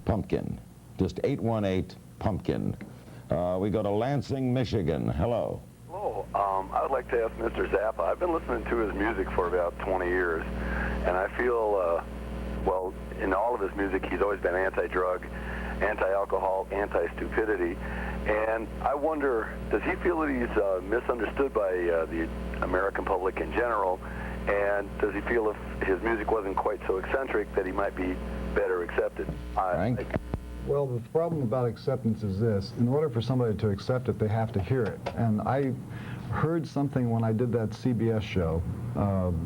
Pumpkin. Just 818-PUMPKIN. We go to Lansing, Michigan. Hello. Hello. I would like to ask Mr. Zappa. I've been listening to his music for about 20 years, and I feel, well, in all of his music, he's always been anti-drug, anti-alcohol, anti-stupidity. And I wonder, does he feel that he's misunderstood by the American public in general? And does he feel if his music wasn't quite so eccentric that he might be better accepted? Frank? Well, the problem about acceptance is this. In order for somebody to accept it, they have to hear it. And I heard something when I did that CBS show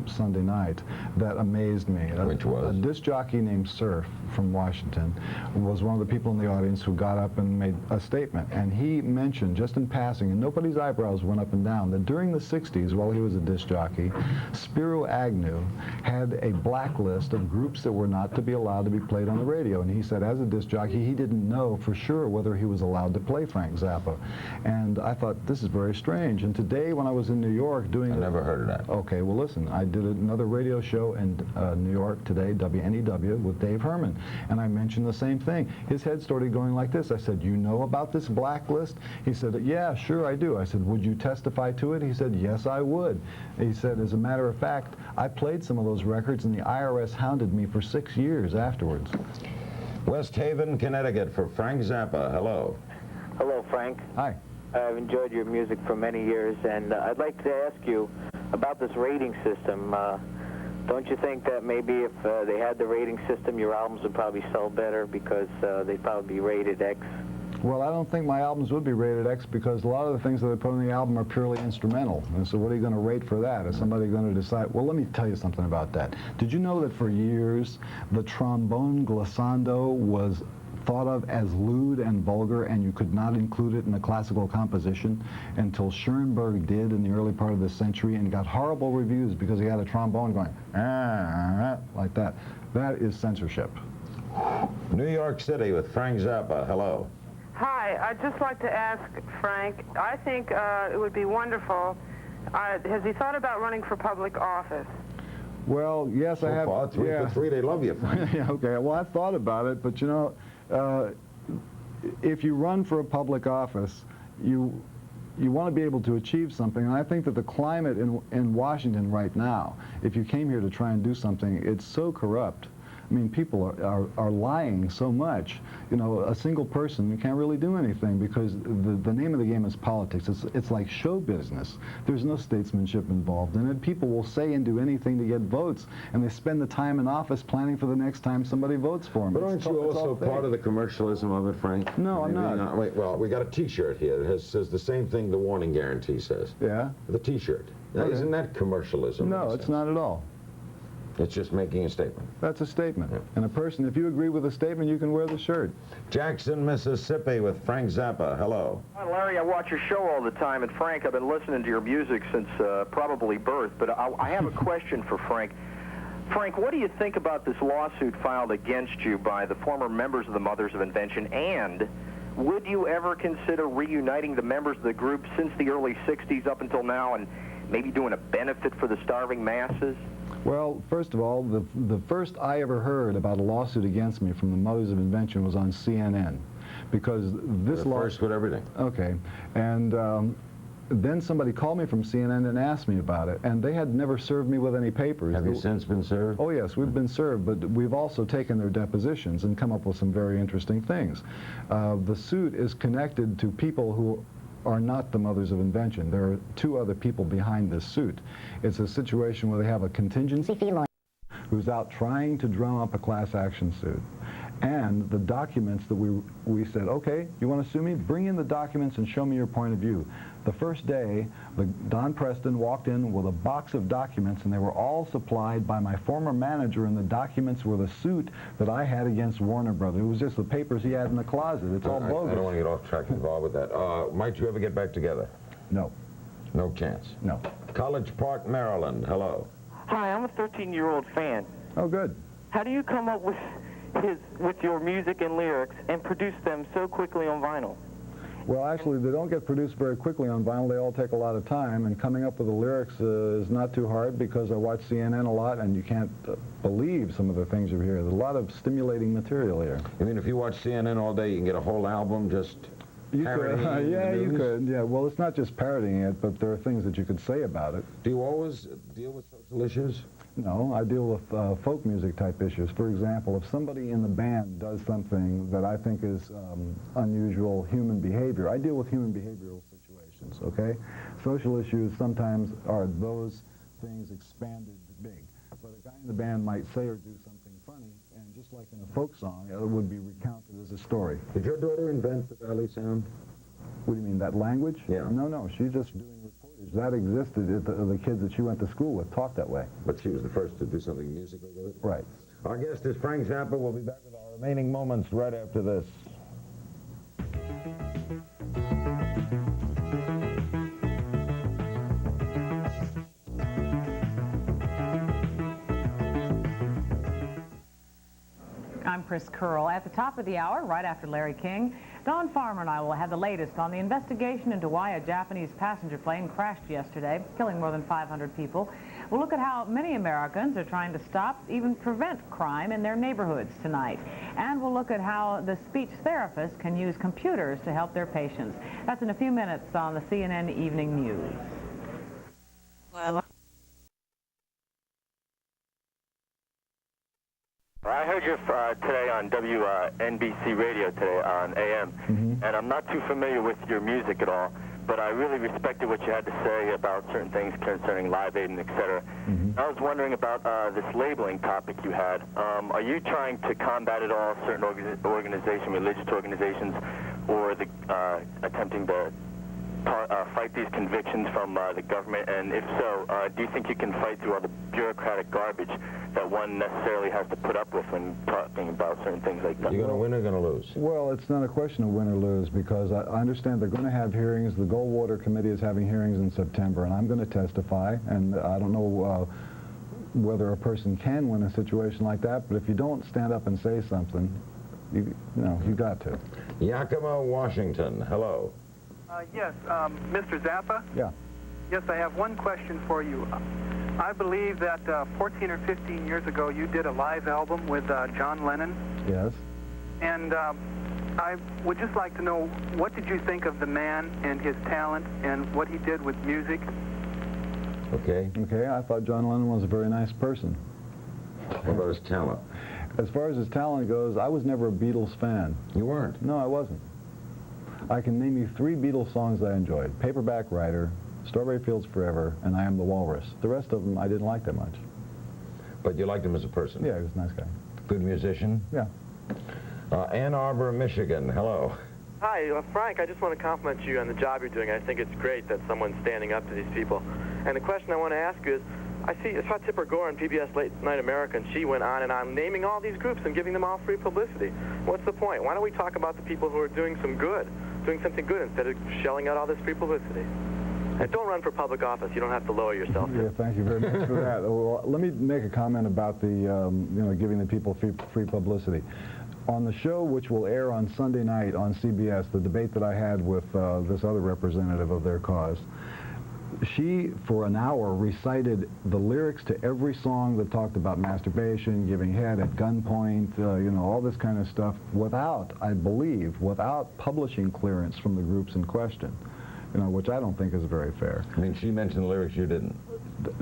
Sunday night that amazed me. Which was? A disc jockey named Surf from Washington was one of the people in the audience who got up and made a statement. And he mentioned, just in passing, and nobody's eyebrows went up and down, that during the 60s, while he was a disc jockey, Spiro Agnew had a blacklist of groups that were not to be allowed to be played on the radio. And he said, as a disc jockey, he didn't know for sure whether he was allowed to play Frank Zappa. And I thought, this is very strange. And today, when I was in New York doing... I never heard of that. Okay, well, listen, I did another radio show in New York today, WNEW, with Dave Herman. And I mentioned the same thing. His head started going like this. I said, you know about this blacklist? He said, yeah, sure I do. I said, would you testify to it? He said, yes, I would. He said, as a matter of fact, I played some of those records and the IRS hounded me for 6 years afterwards. West Haven, Connecticut, for Frank Zappa. Hello. Hello, Frank. Hi. I've enjoyed your music for many years, and I'd like to ask you about this rating system. Don't you think that maybe if they had the rating system, your albums would probably sell better because they'd probably be rated X? Well, I don't think my albums would be rated X because a lot of the things that I put on the album are purely instrumental. And so what are you going to rate for that? Is somebody going to decide? Well, let me tell you something about that. Did you know that for years the trombone glissando was thought of as lewd and vulgar, and you could not include it in a classical composition until Schoenberg did in the early part of the century and got horrible reviews because he had a trombone going like that. That is censorship. New York City with Frank Zappa. Hello. Hi, I'd just like to ask Frank, I think it would be wonderful. Has he thought about running for public office? Well, yes, I have. So far, 3 for 3, they love you, Frank. Yeah, okay, well, I've thought about it, but you know, if you run for a public office, you want to be able to achieve something, and I think that the climate in Washington right now, if you came here to try and do something, it's so corrupt. I mean, people are lying so much. You know, a single person can't really do anything because the name of the game is politics. It's like show business. There's no statesmanship involved in it. People will say and do anything to get votes, and they spend the time in office planning for the next time somebody votes for them. But aren't you also part of the commercialism of it, Frank? No, I'm not. Wait, well, we got a T-shirt here that says the same thing the warning guarantee says. Yeah? The T-shirt. Now, Okay. Isn't that commercialism? No, it's not at all. It's just making a statement. That's a statement. Yeah. And a person, if you agree with a statement, you can wear the shirt. Jackson, Mississippi with Frank Zappa. Hello. Hi, Larry. I watch your show all the time, and Frank, I've been listening to your music since probably birth, but I have a question for Frank. Frank, what do you think about this lawsuit filed against you by the former members of the Mothers of Invention, and would you ever consider reuniting the members of the group since the early 60s up until now and maybe doing a benefit for the starving masses? Well, first of all, the first I ever heard about a lawsuit against me from the Mothers of Invention was on CNN, because this law... First with everything. Okay, and then somebody called me from CNN and asked me about it, and they had never served me with any papers. Have you since been served? Oh yes, we've been served, but we've also taken their depositions and come up with some very interesting things. The suit is connected to people who are not the Mothers of Invention. There are 2 other people behind this suit. It's a situation where they have a contingency fee lawyer who's out trying to drum up a class action suit. And the documents that we said, okay, you want to sue me? Bring in the documents and show me your point of view. The first day, Don Preston walked in with a box of documents, and they were all supplied by my former manager, and the documents were the suit that I had against Warner Brothers. It was just the papers he had in the closet. It's all bogus. I don't want to get off track involved with that. Might you ever get back together? No. No chance. No. College Park, Maryland. Hello. Hi, I'm a 13-year-old fan. Oh, good. How do you come up with your music and lyrics and produce them so quickly on vinyl? Well, actually, they don't get produced very quickly on vinyl. They all take a lot of time, and coming up with the lyrics is not too hard because I watch CNN a lot, and you can't believe some of the things you hear. There's a lot of stimulating material here. I mean, if you watch CNN all day, you can get a whole album just parodying yeah, the you news? could. Yeah, well, it's not just parodying it, but there are things that you could say about it. Do you always deal with social issues? No, I deal with folk music type issues. For example, if somebody in the band does something that I think is unusual human behavior, I deal with human behavioral situations, okay? Social issues sometimes are those things expanded big. But a guy in the band might say or do something funny, and just like in a folk song, it would be recounted as a story. Did your daughter invent the valley sound? What do you mean, that language? Yeah. No, she's just doing reportage. That existed. The kids that she went to school with talked that way. But she was the first to do something musical with it? Right. Our guest is Frank Zappa. We'll be back with our remaining moments right after this. I'm Chris Curl. At the top of the hour, right after Larry King, Don Farmer and I will have the latest on the investigation into why a Japanese passenger plane crashed yesterday, killing more than 500 people. We'll look at how many Americans are trying to stop, even prevent crime in their neighborhoods tonight. And we'll look at how the speech therapists can use computers to help their patients. That's in a few minutes on the CNN Evening News. Well, I heard you today on WNBC radio today on AM, and I'm not too familiar with your music at all, but I really respected what you had to say about certain things concerning Live Aid and et cetera. I was wondering about this labeling topic you had. Are you trying to combat at all certain organizations, religious organizations, or attempting to fight these convictions from the government? And if so, do you think you can fight through all the bureaucratic garbage that one necessarily has to put up with when talking about certain things like that? You're going to win or going to lose? Well, it's not a question of win or lose because I understand they're going to have hearings. The Goldwater Committee is having hearings in September, and I'm going to testify. And I don't know whether a person can win a situation like that, but if you don't stand up and say something, you got to. Yakima, Washington. Hello. Yes, Mr. Zappa? Yeah. Yes, I have one question for you. I believe that 14 or 15 years ago you did a live album with John Lennon. Yes. And I would just like to know, what did you think of the man and his talent and what he did with music? Okay. Okay, I thought John Lennon was a very nice person. What about his talent? As far as his talent goes, I was never a Beatles fan. You weren't? No, I wasn't. I can name you 3 Beatles songs I enjoyed. Paperback Writer, Strawberry Fields Forever, and I Am the Walrus. The rest of them I didn't like that much. But you liked him as a person? Yeah, he was a nice guy. Good musician? Yeah. Ann Arbor, Michigan. Hello. Hi, Frank, I just want to compliment you on the job you're doing. I think it's great that someone's standing up to these people. And the question I want to ask you is, I saw Tipper Gore on PBS Late Night America, and she went on and on naming all these groups and giving them all free publicity. What's the point? Why don't we talk about the people who are doing something good instead of shelling out all this free publicity? And don't run for public office. You don't have to lower yourself. Yeah, thank you very much for that. Well, let me make a comment about the, giving the people free publicity. On the show, which will air on Sunday night on CBS, the debate that I had with this other representative of their cause, she, for an hour, recited the lyrics to every song that talked about masturbation, giving head at gunpoint, all this kind of stuff, without publishing clearance from the groups in question, which I don't think is very fair. I mean, she mentioned lyrics you didn't.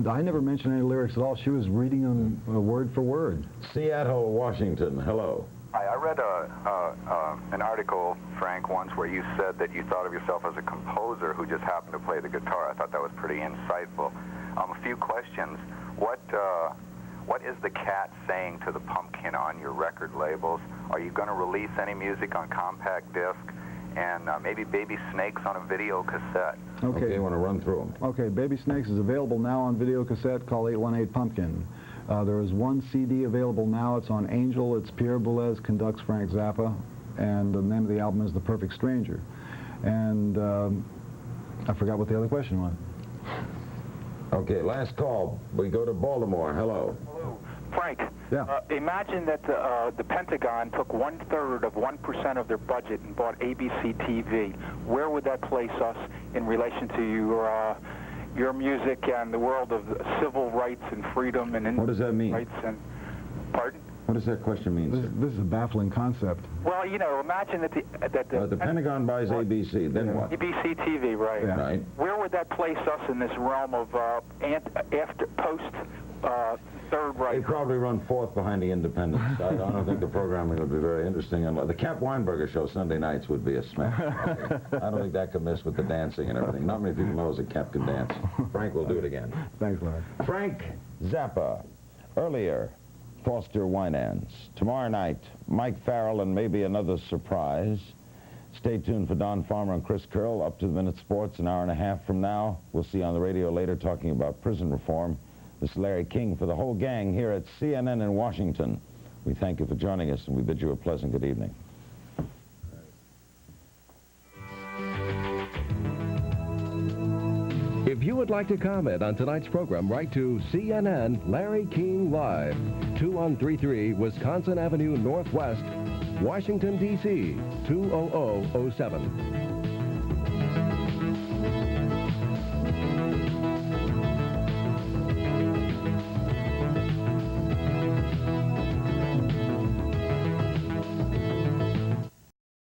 I never mentioned any lyrics at all. She was reading them word for word. Seattle, Washington. Hello. Hi, I read an article, Frank, once where you said that you thought of yourself as a composer who just happened to play the guitar. I thought that was pretty insightful. A few questions. What is the cat saying to the pumpkin on your record labels? Are you going to release any music on compact disc? And maybe Baby Snakes on a video cassette? Okay, you want to run through them. Okay, Baby Snakes is available now on video cassette. Call 818-PUMPKIN. There is one CD available now. It's on Angel. It's Pierre Boulez conducts Frank Zappa, and the name of the album is The Perfect Stranger. And I forgot what the other question was. Okay, last call. We go to Baltimore. Hello. Hello. Frank, Yeah. Imagine that the Pentagon took 1/3 of 1% of their budget and bought ABC TV. Where would that place us in relation to your music and the world of civil rights and freedom and what does that mean? Rights and pardon? What does that question mean, sir? This is a baffling concept. Well, you know, imagine that the Pentagon buys ABC, then what? ABC TV, right? Yeah. Right. Where would that place us in this realm of Third Reich? They probably run fourth behind the Independents. I don't think the programming would be very interesting. The Cap Weinberger show Sunday nights would be a smash. I don't think that could miss with the dancing and everything. Not many people know that Cap can dance. Frank will do it again. Thanks, Larry. Frank Zappa. Earlier, Foster Winans. Tomorrow night, Mike Farrell and maybe another surprise. Stay tuned for Don Farmer and Chris Curl. Up to the Minute Sports an hour and a half from now. We'll see you on the radio later talking about prison reform. This is Larry King for the whole gang here at CNN in Washington. We thank you for joining us, and we bid you a pleasant good evening. If you would like to comment on tonight's program, write to CNN Larry King Live, 2133 Wisconsin Avenue Northwest, Washington, D.C., 20007.